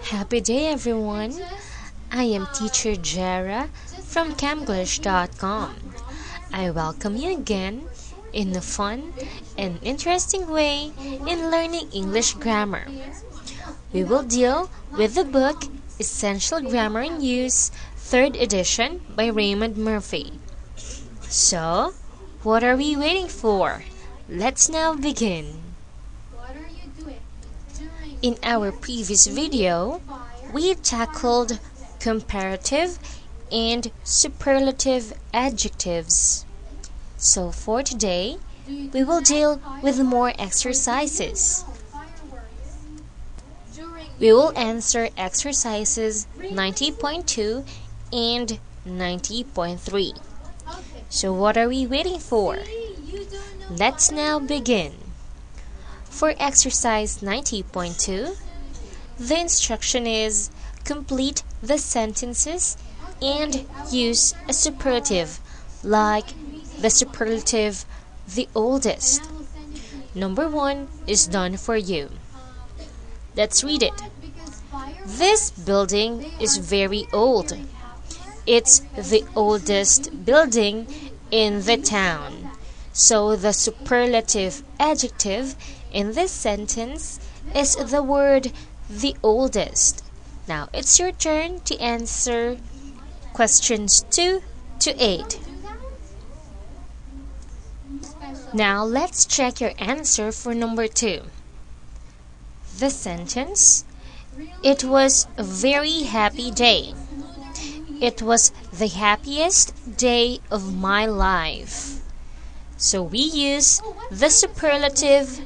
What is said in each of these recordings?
Happy day, everyone. I am teacher Jara from Camglish.com. I welcome you again in a fun and interesting way in learning English grammar. We will deal with the book Essential Grammar in Use, 3rd edition by Raymond Murphy. So, what are we waiting for? Let's now begin. In our previous video, we tackled comparative and superlative adjectives. So for today, we will deal with more exercises. We will answer exercises 90.2 and 90.3. So what are we waiting for? Let's now begin. For exercise 90.2, the instruction is complete the sentences and use a superlative like the superlative the oldest. Number 1 is done for you. Let's read it. This building is very old. It's the oldest building in the town. So the superlative adjective in this sentence is the word the oldest. Now it's your turn to answer questions 2 to 8. Now let's check your answer for number 2. The sentence: it was a very happy day. It was the happiest day of my life. So we use the superlative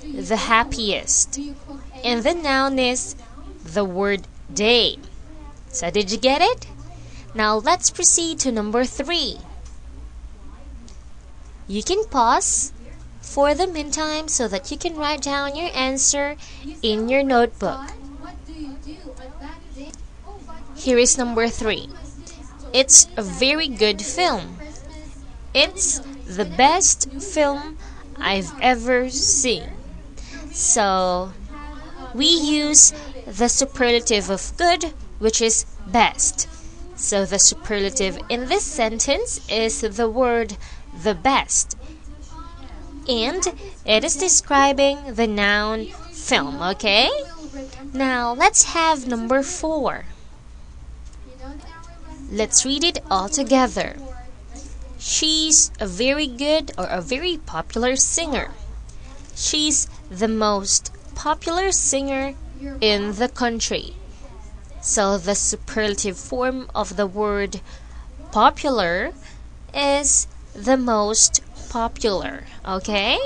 the happiest, and the noun is the word day. So did you get it? Now let's proceed to number 3. You can pause for the meantime so that you can write down your answer in your notebook. Here is number 3. It's a very good film. It's the best film I've ever seen. So we use the superlative of good, which is best. So the superlative in this sentence is the word the best, and it is describing the noun film. Okay, now let's have number 4. Let's read it all together. She's a very good or a very popular singer. She's the most popular singer in the country. So the superlative form of the word popular is the most popular. Okay?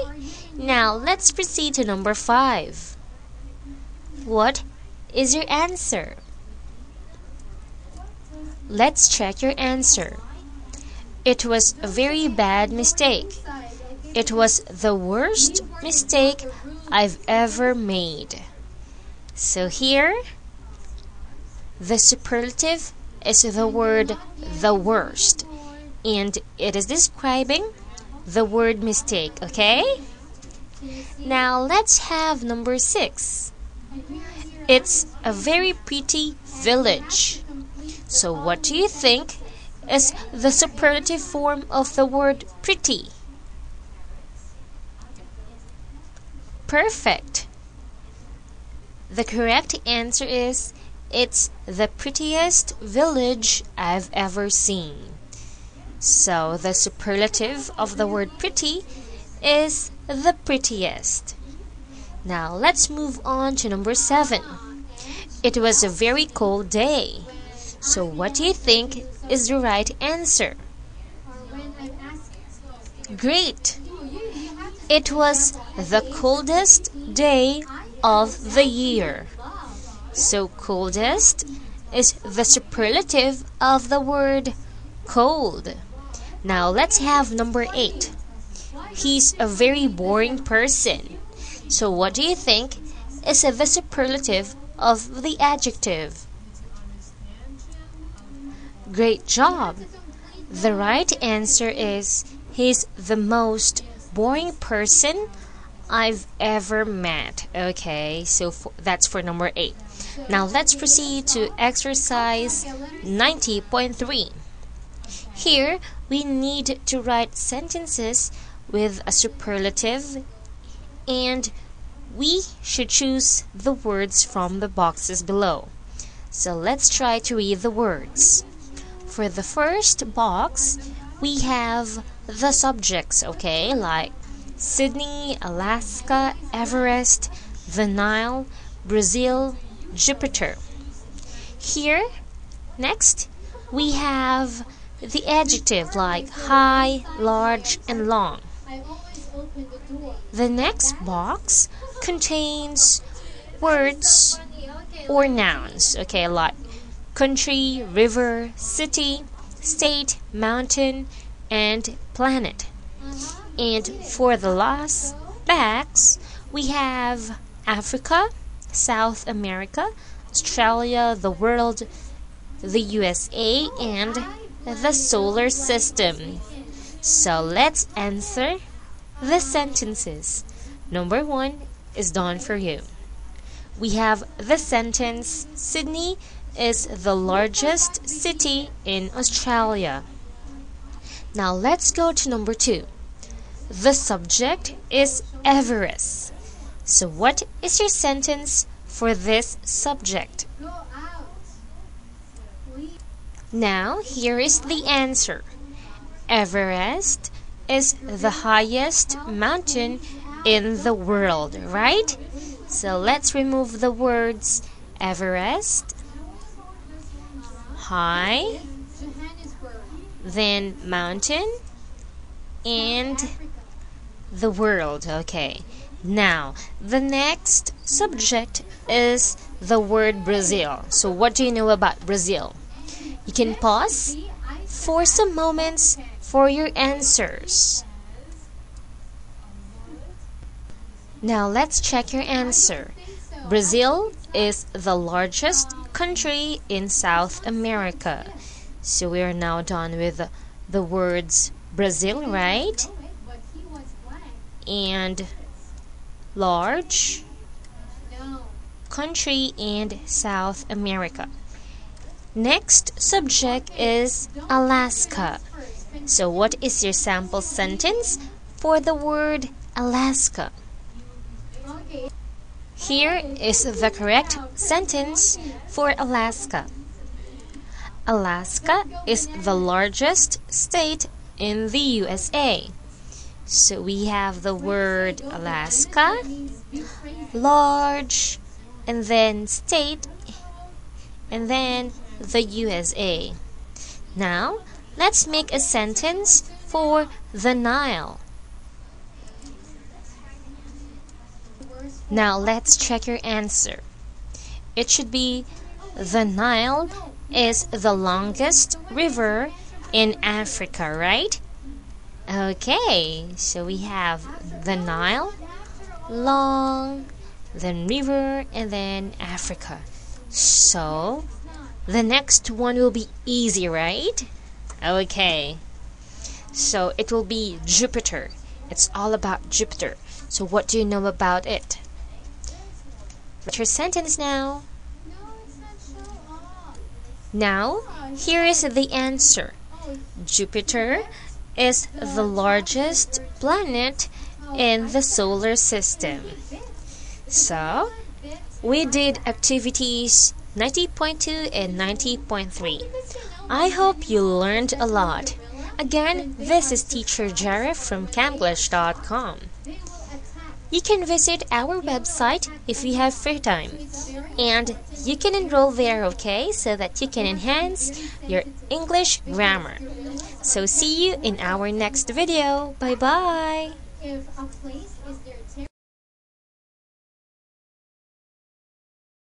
Now let's proceed to number 5. What is your answer? Let's check your answer. It was a very bad mistake. It was the worst mistake I've ever made. So here, the superlative is the word the worst, and it is describing the word mistake. Okay? Now let's have number 6. It's a very pretty village. So what do you think is the superlative form of the word pretty? Perfect. The correct answer is it's the prettiest village I've ever seen. So the superlative of the word pretty is the prettiest. Now let's move on to number 7. It was a very cold day. So what do you think is the right answer? Great! It was the coldest day of the year. So coldest is the superlative of the word cold. Now let's have number 8. He's a very boring person. So what do you think is the superlative of the adjective? Great job! The right answer is he's the most boring person I've ever met. Okay, so that's for number 8. Now let's proceed to exercise 90.3. Here, we need to write sentences with a superlative, and we should choose the words from the boxes below. So let's try to read the words. For the first box, we have the subjects, okay, like Sydney, Alaska, Everest, the Nile, Brazil, Jupiter. Here, next, we have the adjective like high, large, and long. The next box contains words or nouns, okay, like country, river, city, state, mountain, and planet. And for the last box, we have Africa, South America, Australia, the world, the USA, and the solar system. So let's answer the sentences. Number 1 is done for you. We have the sentence, Sydney is the largest city in Australia. Now let's go to number 2. The subject is Everest. So what is your sentence for this subject? Now here is the answer. Everest is the highest mountain in the world, right? So let's remove the words Everest, high, then mountain, and the world. Okay. Now, the next subject is the word Brazil. So what do you know about Brazil? You can pause for some moments for your answers. Now let's check your answer. Brazil is the largest country in South America. So we are now done with the words Brazil, right? And large, country, and South America. Next subject is Alaska. So what is your sample sentence for the word Alaska? Here is the correct sentence for Alaska. Alaska is the largest state in the USA. So we have the word Alaska, large, and then state, and then the USA. Now, let's make a sentence for the Nile. Now let's check your answer. It should be the Nile is the longest river in Africa, right? Okay, so we have the Nile, long, then river, and then Africa. So the next one will be easy, right? Okay, so it will be Jupiter. It's all about Jupiter. So what do you know about it? Write your sentence now. Now, here is the answer. Jupiter is the largest planet in the solar system. So, we did activities 90.2 and 90.3. I hope you learned a lot. Again, this is Teacher Jareth from Camglish.com. You can visit our website if you have free time. And you can enroll there, okay, so that you can enhance your English grammar. So see you in our next video. Bye-bye.